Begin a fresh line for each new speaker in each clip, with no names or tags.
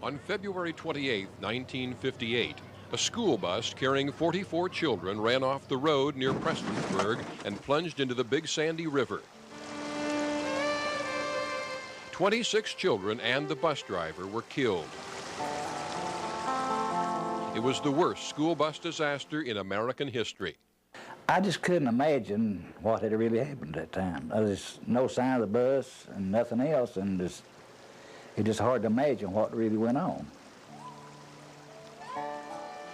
On February 28, 1958, a school bus carrying 44 children ran off the road near Prestonsburg and plunged into the Big Sandy River. 26 children and the bus driver were killed. It was the worst school bus disaster in American history.
I just couldn't imagine what had really happened at that time. There's no sign of the bus and nothing else, and it's just hard to imagine what really went on.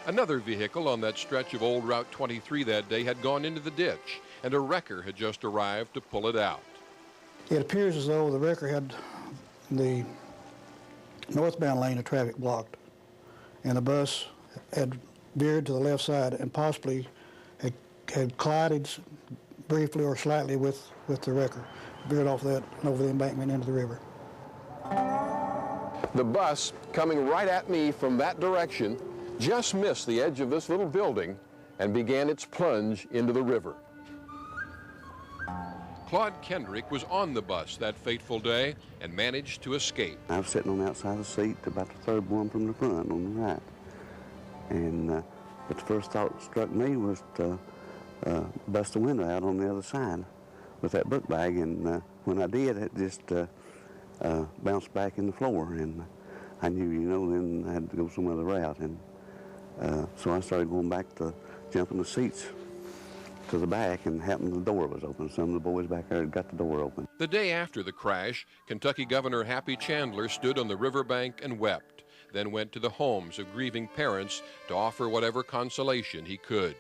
Another vehicle on that stretch of old Route 23 that day had gone into the ditch, and a wrecker had just arrived to pull it out.
It appears as though the wrecker had the northbound lane of traffic blocked, and the bus had veered to the left side and possibly had collided briefly or slightly with the wrecker, veered off that and over the embankment into the river.
The bus, coming right at me from that direction, just missed the edge of this little building and began its plunge into the river. Claude Kendrick was on the bus that fateful day and managed to escape.
I was sitting on the outside of the seat, about the third one from the front on the right. And but the first thought that struck me was to bust the window out on the other side with that book bag. And when I did, it just bounced back in the floor. And I knew, you know, then I had to go some other route. And so I started going back to jumping the seats to the back, and happened the door was open. Some of the boys back there had got the door open.
The day after the crash, Kentucky Governor Happy Chandler stood on the riverbank and wept, then went to the homes of grieving parents to offer whatever consolation he could.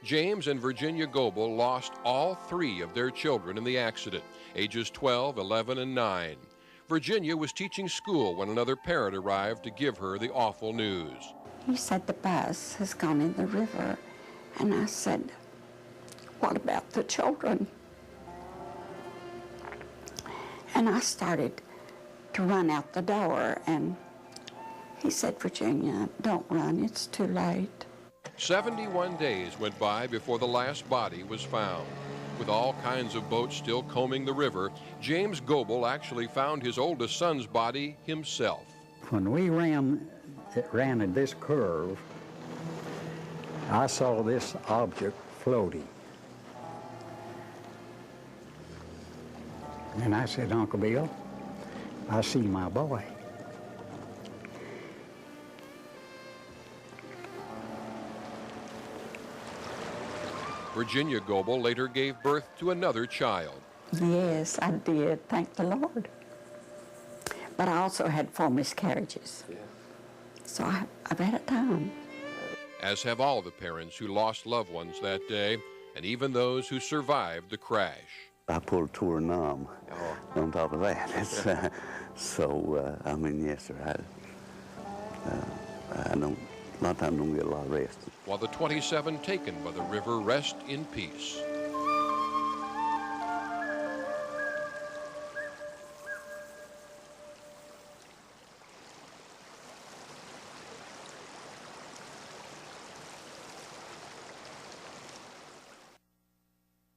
James and Virginia Goebel lost all 3 of their children in the accident, ages 12, 11, and 9. Virginia was teaching school when another parent arrived to give her the awful news.
He said the bus has gone in the river, and I said, what about the children? And I started to run out the door, and he said, Virginia, don't run, it's too late.
71 days went by before the last body was found. With all kinds of boats still combing the river, James Goebel actually found his oldest son's body himself.
When we ran at this curve, I saw this object floating. And I said, Uncle Bill, I see my boy.
Virginia Goebel later gave birth to another child.
Yes, I did, thank the Lord. But I also had 4 miscarriages. Yeah. So I've had a time.
As have all the parents who lost loved ones that day, and even those who survived the crash.
I pulled a tour numb on top of that. I mean, yes, sir. I don't, a lot of times don't get a lot of rest.
While the 27 taken by the river rest in peace.